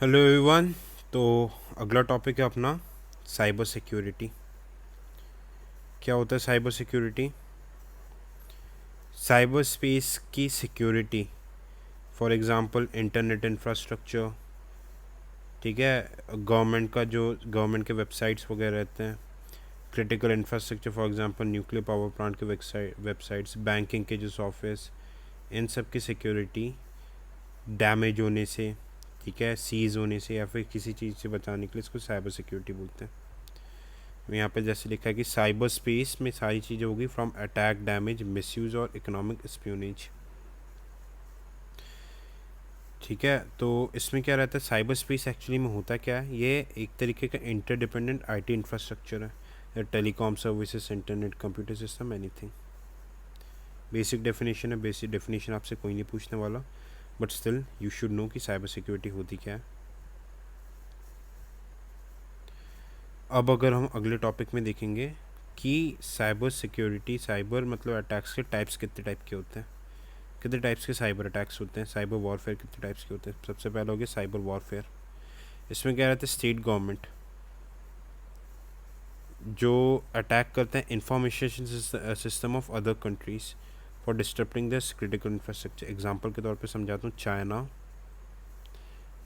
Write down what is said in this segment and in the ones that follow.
Hello everyone. तो अगला topic है अपना साइबर सिक्योरिटी। क्या होता है साइबर सिक्योरिटी? साइबर स्पेस की security, for example internet infrastructure. ठीक है, गवर्नमेंट का जो गवर्नमेंट के वेबसाइट्स वगैरह रहते हैं, critical infrastructure, for example nuclear power plant के वेबसाइट्स, बैंकिंग के जो सॉफ्टवेयर्स, इन सब की सिक्योरिटी डैमेज होने से, ठीक है, सीज होने से या फिर किसी चीज़ से बचाने के लिए इसको साइबर सिक्योरिटी बोलते हैं। यहाँ पे जैसे लिखा है कि साइबर स्पेस में सारी चीज़ें होगी, फ्रॉम अटैक, डैमेज, मिसयूज और इकोनॉमिक स्पियोनेज। ठीक है, तो इसमें क्या रहता है, साइबर स्पेस एक्चुअली में होता क्या है, ये एक तरीके का इंटरडिपेंडेंट आईटी इंफ्रास्ट्रक्चर है, telecom services, internet, computer system, anything. Basic definition है, बेसिक डेफिनेशन आपसे कोई नहीं पूछने वाला, but still you should know कि साइबर सिक्योरिटी होती क्या है। अब अगर हम अगले टॉपिक में देखेंगे कि साइबर सिक्योरिटी, साइबर मतलब अटैक्स के टाइप्स कितने टाइप के होते हैं, कितने टाइप्स के साइबर अटैक्स होते हैं, साइबर वॉरफेयर कितने टाइप्स के होते हैं। सबसे पहले हो गया साइबर वॉरफेयर। इसमें क्या रहता है, स्टेट गवर्नमेंट जो अटैक करते हैं information system of other countries for disturbing this critical infrastructure. Example के तौर पे समझाता हूँ, चाइना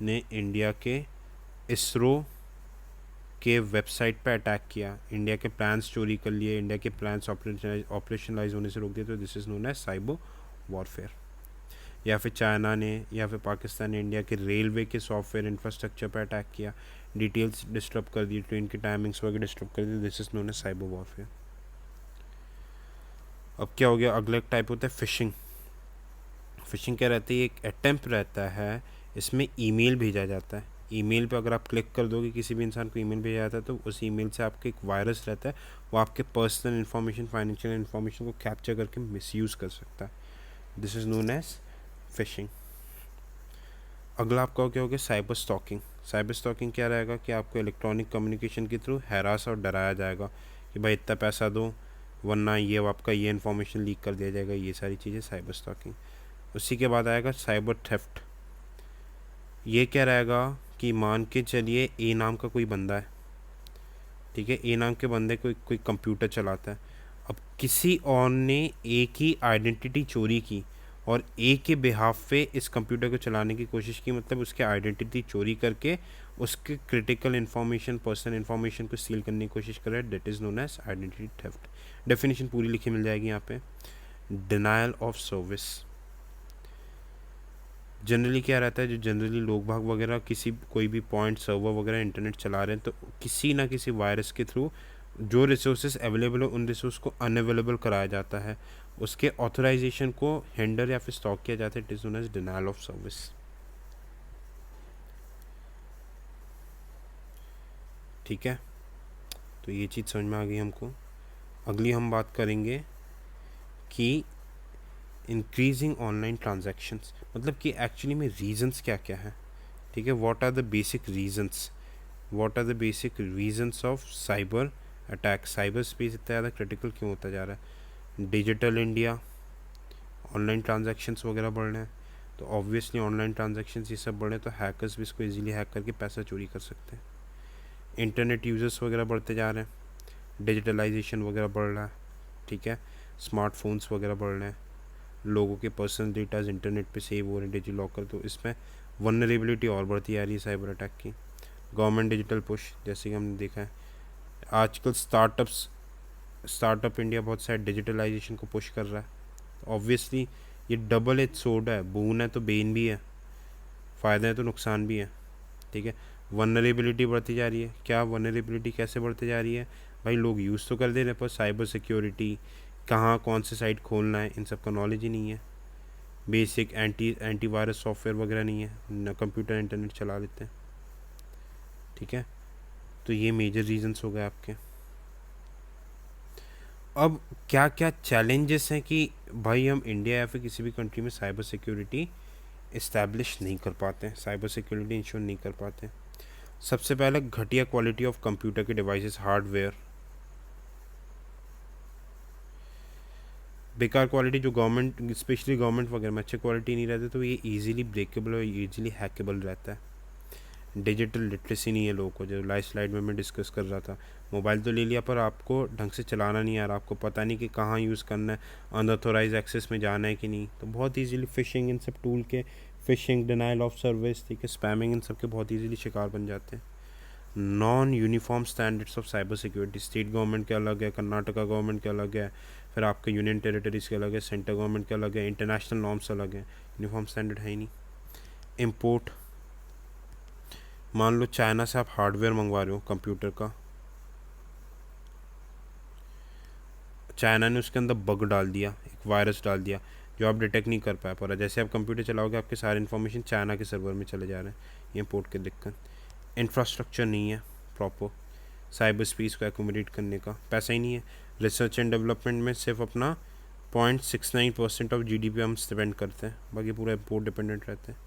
ने इंडिया के इसरो के वेबसाइट पे अटैक किया, इंडिया के प्लान्स चोरी कर लिए, इंडिया के प्लान्स ऑपरेशनलाइज होने से रोक दिए, तो this is known as cyber warfare. या फिर चाइना ने या फिर पाकिस्तान ने इंडिया के रेलवे के सॉफ्टवेयर इंफ्रास्ट्रक्चर पर अटैक किया, डिटेल्स डिस्टर्ब कर दी, ट्रेन की टाइमिंग्स वगैरह डिस्टर्ब कर दी, this is known as cyber warfare. अब क्या हो गया, अगला एक टाइप होता है फिशिंग। फिशिंग क्या रहती है, एक अटेम्प्ट रहता है, इसमें ईमेल भेजा जाता है। ईमेल पे अगर आप क्लिक कर दोगे, किसी भी इंसान को ईमेल भेजा जाता है, तो उस ईमेल से आपके एक वायरस रहता है, वो आपके पर्सनल इन्फॉर्मेशन, फाइनेंशियल इन्फॉर्मेशन को कैप्चर करके मिसयूज़ कर सकता है। This is known as phishing. अगला आपका क्या हो गया, साइबर स्टॉकिंग। साइबर स्टॉकिंग क्या रहेगा कि आपको इलेक्ट्रॉनिक कम्युनिकेशन के थ्रू हैरास और डराया जाएगा कि भाई इतना पैसा दो, वरना ये आपका ये इन्फॉर्मेशन लीक कर दिया जाएगा, ये सारी चीज़ें साइबर स्टॉकिंग। उसी के बाद आएगा साइबर थेफ्ट। ये क्या रहेगा कि मान के चलिए ए नाम का कोई बंदा है, ठीक है, ए नाम के बंदे को कोई कंप्यूटर चलाता है। अब किसी और ने ए की आइडेंटिटी चोरी की और ए के बिहाफ पे इस कंप्यूटर को चलाने की कोशिश की, मतलब उसके आइडेंटिटी चोरी करके उसके क्रिटिकल इन्फॉर्मेशन, पर्सनल इन्फॉर्मेशन को सील करने की कोशिश कर रहा है, that is known as identity theft. Definition पूरी लिखी मिल जाएगी यहाँ पे। डिनायल ऑफ सर्विस, जनरली क्या रहता है, जो जनरली लोग भाग वगैरह किसी कोई भी पॉइंट सर्वर वगैरह इंटरनेट चला रहे हैं, तो किसी ना किसी वायरस के थ्रू जो रिसोर्सेज अवेलेबल हो उन रिसोर्स को अनअवेलेबल कराया जाता है, उसके ऑथराइजेशन को हैंडल या फिर स्टॉक किया जाता है, it is known as denial of service. ठीक है, तो ये चीज़ समझ में आ गई हमको। अगली हम बात करेंगे कि इंक्रीजिंग ऑनलाइन ट्रांजैक्शंस, मतलब कि एक्चुअली में रीजंस क्या क्या हैं। ठीक है, what are the basic reasons, what are the basic reasons of cyber attack. Cyber space इतना ज़्यादा क्रिटिकल क्यों होता जा रहा है? डिजिटल इंडिया, ऑनलाइन ट्रांजैक्शंस वगैरह बढ़ रहे हैं, तो ऑब्वियसली ऑनलाइन ट्रांजैक्शंस ये सब बढ़ रहे हैं, तो हैकर्स भी इसको इजीली हैक करके पैसा चोरी कर सकते हैं। इंटरनेट यूजर्स वगैरह बढ़ते जा रहे हैं, डिजिटलाइजेशन वगैरह बढ़ रहा है, ठीक है, स्मार्टफोन्स वगैरह बढ़ रहे हैं, लोगों के पर्सनल डेटाज इंटरनेट पे सेव हो रहे हैं, डिजी लॉकर, तो इसमें वनरेबिलिटी और बढ़ती आ रही है साइबर अटैक की। गवर्नमेंट डिजिटल पुश, जैसे कि हमने देखा है आजकल स्टार्टअप इंडिया बहुत सारे डिजिटलाइजेशन को पुश कर रहा है। ऑब्वियसली ये डबल एज सोर्ड है, बून है तो बेन भी है, फ़ायदा है तो नुकसान भी है। ठीक है, वनरेबिलिटी बढ़ती जा रही है। क्या वनरेबिलिटी कैसे बढ़ती जा रही है? भाई लोग यूज़ तो कर दे रहे, पर साइबर सिक्योरिटी कहाँ कौन से साइट खोलना है इन सब का नॉलेज ही नहीं है। बेसिक एंटीवायरस सॉफ्टवेयर वगैरह नहीं है, न कंप्यूटर इंटरनेट चला लेते हैं। ठीक है, तो ये मेजर रीजंस हो गए आपके। अब क्या क्या चैलेंजेस हैं कि भाई हम इंडिया या फिर किसी भी कंट्री में साइबर सिक्योरिटी इस्टेब्लिश नहीं कर पाते हैं, साइबर सिक्योरिटी इंश्योर नहीं कर पाते हैं। सबसे पहले घटिया क्वालिटी ऑफ कंप्यूटर के डिवाइसेस, हार्डवेयर, बेकार क्वालिटी, जो गवर्नमेंट स्पेशली गवर्नमेंट वगैरह में अच्छी क्वालिटी नहीं रहती, तो ये इजीली ब्रेकेबल और इजीली हैकेबल रहता है। डिजिटल लिटरेसी नहीं है लोगों को, जो लाइव स्लाइड में मैं डिस्कस कर रहा था। मोबाइल तो ले लिया पर आपको ढंग से चलाना नहीं आ रहा, आपको पता नहीं कि कहाँ यूज़ करना है, अनऑथोराइज एक्सेस में जाना है कि नहीं, तो बहुत ईजीली फिशिंग इन सब टूल के, फिशिंग, डिनाइल ऑफ सर्विस, ठीक है, स्पैमिंग, इन सब के बहुत ईजीली शिकार बन जाते हैं। Non uniform standards of cyber security, state government के अलग है, कर्नाटका गवर्नमेंट के अलग है, फिर आपके यूनियन टेरिटरीज के अलग है, सेंट्रल गवर्नमेंट के अलग है, इंटरनेशनल नॉर्म्स अलग है, यूनिफॉर्म स्टैंडर्ड है ही नहीं। इम्पोर्ट, मान लो चाइना से आप हार्डवेयर मंगवा रहे हो कंप्यूटर का, चाइना ने उसके अंदर बग डाल दिया, एक वायरस डाल दिया जो आप डिटेक्ट नहीं कर पाया, पर जैसे आप कंप्यूटर चलाओगे आपके सारे इन्फॉर्मेशन चाइना के सर्वर में चले जा रहे हैं, ये इम्पोर्ट की दिक्कत। इंफ्रास्ट्रक्चर नहीं है प्रॉपर साइबर स्पेस को एकोमोडेट करने का, पैसा ही नहीं है। रिसर्च एंड डेवलपमेंट में सिर्फ अपना 0.69% ऑफ GDP हम स्पेंड करते हैं, बाकी पूरा इम्पोर्ट डिपेंडेंट रहते हैं।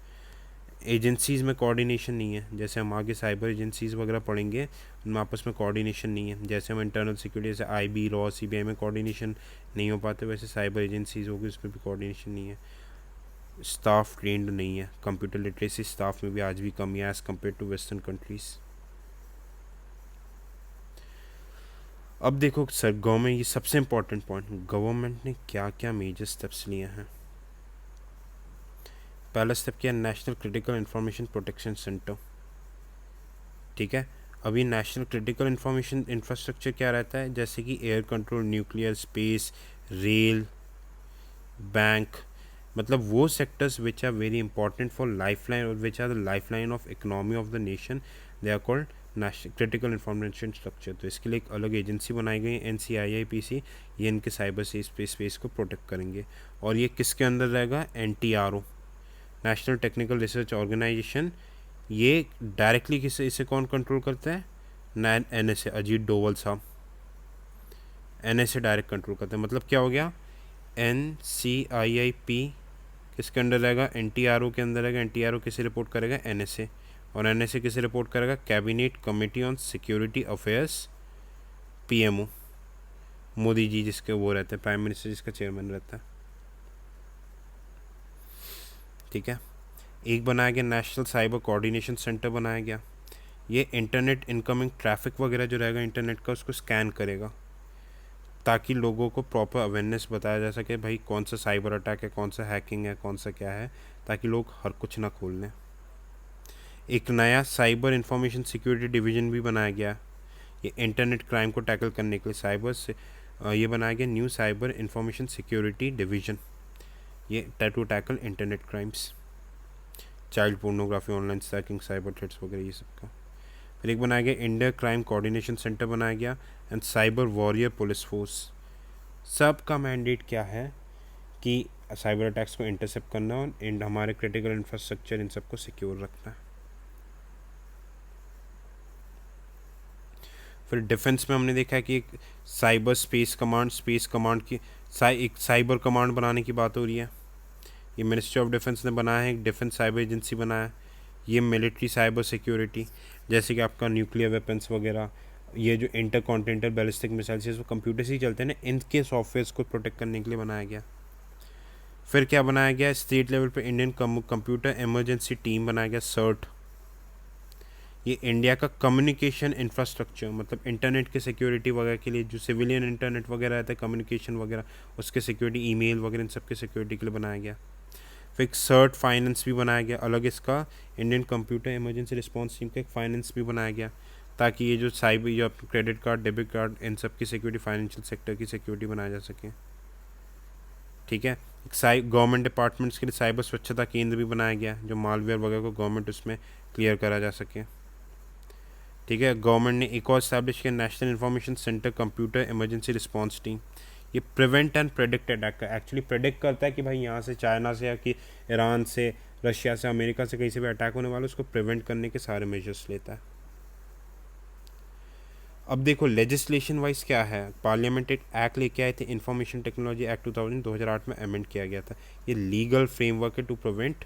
एजेंसीज़ में कोऑर्डिनेशन नहीं है, जैसे हम आगे साइबर एजेंसीज़ वगैरह पढ़ेंगे, उनमें आपस में कोऑर्डिनेशन नहीं है। जैसे हम इंटरनल सिक्योरिटी जैसे IB, रॉ, CBI में कोऑर्डिनेशन नहीं हो पाते, वैसे साइबर एजेंसीज़ होगी उसमें भी कोऑर्डिनेशन नहीं है। स्टाफ ट्रेंड नहीं है, कंप्यूटर लिटरेसी स्टाफ में भी आज भी कमी है as compare to western countries. अब देखो सर, गवर्नमेंट, ये सबसे इम्पोर्टेंट पॉइंट, गवर्नमेंट ने क्या क्या मेजर स्टेप्स लिए हैं। पहला स्टेप क्या है, national critical information protection centre, ठीक है। अभी नेशनल क्रिटिकल इंफॉर्मेशन इंफ्रास्ट्रक्चर क्या रहता है, जैसे कि air control, nuclear, space, rail, bank, मतलब वो sectors which are very important for life line और which are the life line of economy of the nation, they are called national critical information structure. तो इसके लिए एक अलग agency बनाई गई है, NCIIPC, ये इनके साइबर स्पेस को प्रोटेक्ट करेंगे। और ये किसके अंदर रहेगा, NTRO, national technical research organisation, ये डायरेक्टली इसे कौन कंट्रोल करता है, NSA, अजीत डोवल साहब NSA डायरेक्ट कंट्रोल करते हैं। मतलब क्या हो गया, NCIIP किसके अंडर रहेगा, NTRO के अंदर रहेगा। NTRO किसे रिपोर्ट करेगा, NSA, और NSA किसे रिपोर्ट करेगा, cabinet committee on security affairs, PMO, Modi ji जिसके वो रहते हैं, प्राइम मिनिस्टर जिसका चेयरमैन रहता है, ठीक है। एक बनाया गया नेशनल साइबर कोऑर्डिनेशन सेंटर बनाया गया, ये इंटरनेट इनकमिंग ट्रैफिक वगैरह जो रहेगा इंटरनेट का उसको स्कैन करेगा, ताकि लोगों को प्रॉपर अवेयरनेस बताया जा सके, भाई कौन सा साइबर अटैक है, कौन सा हैकिंग है, कौन सा क्या है, ताकि लोग हर कुछ ना खोल लें। एक नया साइबर इंफॉर्मेशन सिक्योरिटी डिवीज़न भी बनाया गया, ये इंटरनेट क्राइम को टैकल करने के लिए साइबर से ये बनाया गया new cyber information security division, ये to tackle internet crimes, child pornography, online stacking, cyber threats वगैरह ये सब का। फिर एक बनाया गया इंडिया क्राइम कोऑर्डिनेशन सेंटर बनाया गया and cyber warrior police force. सब का मैंडेट क्या है कि साइबर अटैक्स को इंटरसेप्ट करना और हमारे क्रिटिकल इंफ्रास्ट्रक्चर इन सबको सिक्योर रखना है। फिर डिफेंस में हमने देखा है कि एक साइबर स्पेस कमांड की एक साइबर कमांड बनाने की बात हो रही है, ये मिनिस्ट्री ऑफ डिफेंस ने बनाया है, एक डिफेंस साइबर एजेंसी बनाया है। ये मिलिट्री साइबर सिक्योरिटी, जैसे कि आपका न्यूक्लियर वेपन्स वगैरह, ये जो इंटर कॉन्टिनेंटल बैलिस्टिक मिसाइल्स वो कंप्यूटर से ही चलते हैं ना, इनके सॉफ्टवेयर्स को प्रोटेक्ट करने के लिए बनाया गया। फिर क्या बनाया गया, स्टेट लेवल पे इंडियन कंप्यूटर इमरजेंसी टीम बनाया गया, CERT, ये इंडिया का कम्युनिकेशन इंफ्रास्ट्रक्चर, मतलब इंटरनेट के सिक्योरिटी वगैरह के लिए, जो सिविलियन इंटरनेट वगैरह रहता है, कम्युनिकेशन वगैरह, उसके सिक्योरिटी, ईमेल वगैरह, इन सब के सिक्योरिटी के लिए बनाया गया। फिर एक CERT फाइनेंस भी बनाया गया अलग, इसका Indian computer emergency response team का एक फाइनेंस भी बनाया गया, ताकि ये जो साइबर, जो क्रेडिट कार्ड, डेबिट कार्ड, इन सब की सिक्योरिटी, फाइनेंशियल सेक्टर की सिक्योरिटी बनाया जा सके, ठीक है। एक गवर्नमेंट डिपार्टमेंट्स के लिए साइबर स्वच्छता केंद्र भी बनाया गया, जो मालवेयर वगैरह को गवर्नमेंट उसमें क्लियर करा जा सके, ठीक है। गवर्नमेंट ने एक और इस्टेब्लिश किया, national information centre computer emergency response team, ये प्रिवेंट एंड प्रेडिक्ट अटैक का, एक्चुअली प्रेडिक्ट करता है कि भाई यहाँ से चाइना से या कि ईरान से, रशिया से, अमेरिका से कहीं से भी अटैक होने वाला, उसको प्रिवेंट करने के सारे मेजर्स लेता है। अब देखो लेजिस्लेशन वाइज क्या है, पार्लियामेंट एक एक्ट लेके आए थे, इंफॉर्मेशन टेक्नोलॉजी एक्ट 2008 में अमेंड किया गया था। ये लीगल फ्रेमवर्क है to prevent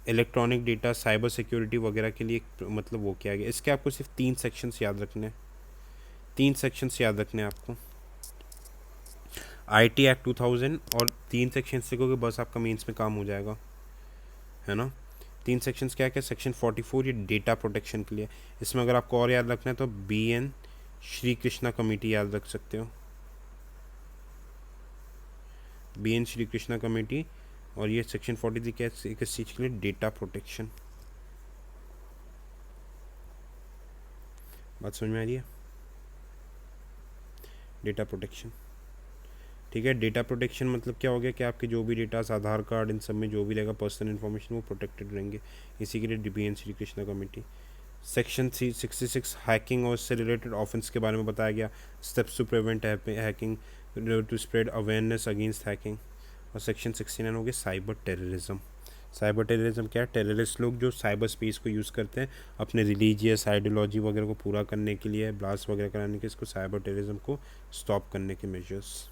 electronic data, cyber security वगैरह के लिए मतलब वो किया गया। इसके आपको सिर्फ 3 सेक्शंस याद रखने हैं, 3 सेक्शंस याद रखने हैं आपको, IT एक्ट 2000 और 3 सेक्शन सीखोगे बस आपका मेंस में काम हो जाएगा, है ना। 3 सेक्शंस क्या क्या, सेक्शन 44 ये डेटा प्रोटेक्शन के लिए। इसमें अगर आपको और याद रखना है तो BN श्री कृष्णा कमेटी याद रख सकते हो, BN श्री कृष्णा कमेटी। और ये सेक्शन 43 क्या है, किस चीज़ के लिए, डेटा प्रोटेक्शन। बात समझ में आ रही है, डेटा प्रोटेक्शन। ठीक है, डेटा प्रोटेक्शन मतलब क्या हो गया कि आपके जो भी डेटा, आधार कार्ड, इन सब में जो भी रहेगा पर्सनल इन्फॉर्मेशन वो प्रोटेक्टेड रहेंगे। इसी के लिए BN Shri Krishna committee. Section 66 hacking और इससे रिलेटेड ऑफेंस के बारे में बताया गया, steps to prevent hacking, to spread awareness against hacking. और सेक्शन 69 हो गया साइबर टेररिज्म। साइबर टेररिज्म क्या है, टेररिस्ट लोग जो साइबर स्पेस को यूज़ करते हैं अपने रिलीजियस आइडियोलॉजी वगैरह को पूरा करने के लिए, ब्लास्ट वगैरह कराने के, इसको साइबर टेररिज्म को स्टॉप करने के मेजर्स।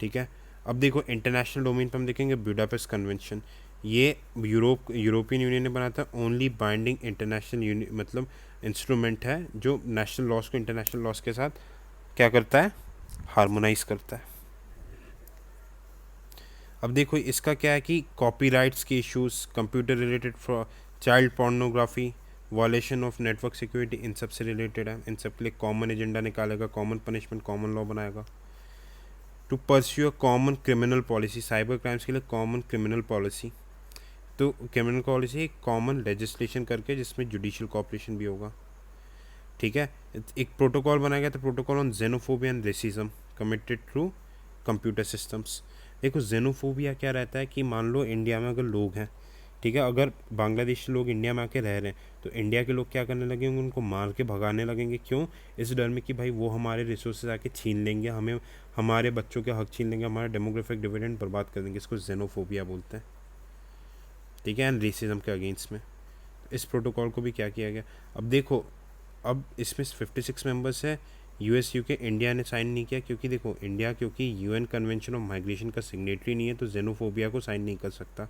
ठीक है, अब देखो इंटरनेशनल डोमेन पर हम देखेंगे बुडापेस्ट कन्वेंशन। ये यूरोपियन यूनियन ने बनाया था, ओनली बाइंडिंग इंटरनेशनल मतलब इंस्ट्रूमेंट है जो नेशनल लॉज को इंटरनेशनल लॉज के साथ क्या करता है, हार्मोनाइज करता है। अब देखो इसका क्या है कि कॉपीराइट्स के issues, computer related child pornography, violation of network security, इन सब से रिलेटेड है। इन सब के लिए कॉमन एजेंडा निकालेगा, कॉमन पनिशमेंट, कॉमन लॉ बनाएगा। To pursue a common criminal policy, cyber crimes के लिए कॉमन क्रिमिनल पॉलिसी। तो क्रिमिनल पॉलिसी एक कॉमन लेजिस्लेशन करके जिसमें जुडिशियल कॉपरेशन भी होगा। ठीक है, एक प्रोटोकॉल बनाया गया था, protocol on xenophobia and racism committed through computer systems. देखो जेनोफोबिया क्या रहता है कि मान लो इंडिया में अगर लोग हैं, ठीक है, अगर बांग्लादेशी लोग इंडिया में आके रह रहे हैं तो इंडिया के लोग क्या करने लगेंगे, उनको मार के भगाने लगेंगे। क्यों, इस डर में कि भाई वो हमारे रिसोर्सेज आके छीन लेंगे, हमें हमारे बच्चों के हक छीन लेंगे, हमारा डेमोग्राफिक डिविडेंड बर्बाद कर देंगे। इसको जेनोफोबिया बोलते हैं। ठीक है, एंड रेसिज्म के अगेंस्ट में इस प्रोटोकॉल को भी क्या किया गया। अब देखो, अब इसमें 56 मेंबर्स है, US UK, इंडिया ने साइन नहीं किया क्योंकि देखो इंडिया क्योंकि UN कन्वेंशन ऑफ माइग्रेशन का सिग्नेटरी नहीं है तो जेनोफोबिया को साइन नहीं कर सकता।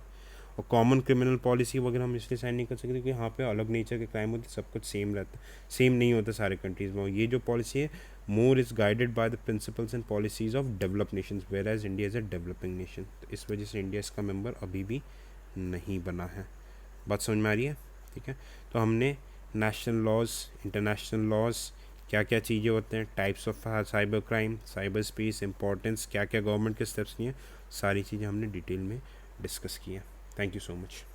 और कॉमन क्रिमिनल पॉलिसी वगैरह हम इसलिए साइन नहीं कर सकते क्योंकि यहाँ पे अलग नेचर के क्राइम होते, सब कुछ सेम रहता है, सेम नहीं होता सारे कंट्रीज़ में। ये जो पॉलिसी है more is guided by the principles and policies of develop nations, where as India is a developing nation. तो इस वजह से इंडिया इसका मेंबर अभी भी नहीं बना है। बात समझ में आ रही है, ठीक है। तो हमने नेशनल लॉज, इंटरनेशनल लॉज, क्या क्या चीज़ें होते हैं, types of cyber crime, cyber space, importance, क्या क्या गवर्नमेंट के स्टेप्स लिए, सारी चीज़ें हमने डिटेल में डिस्कस की हैं। Thank you so much.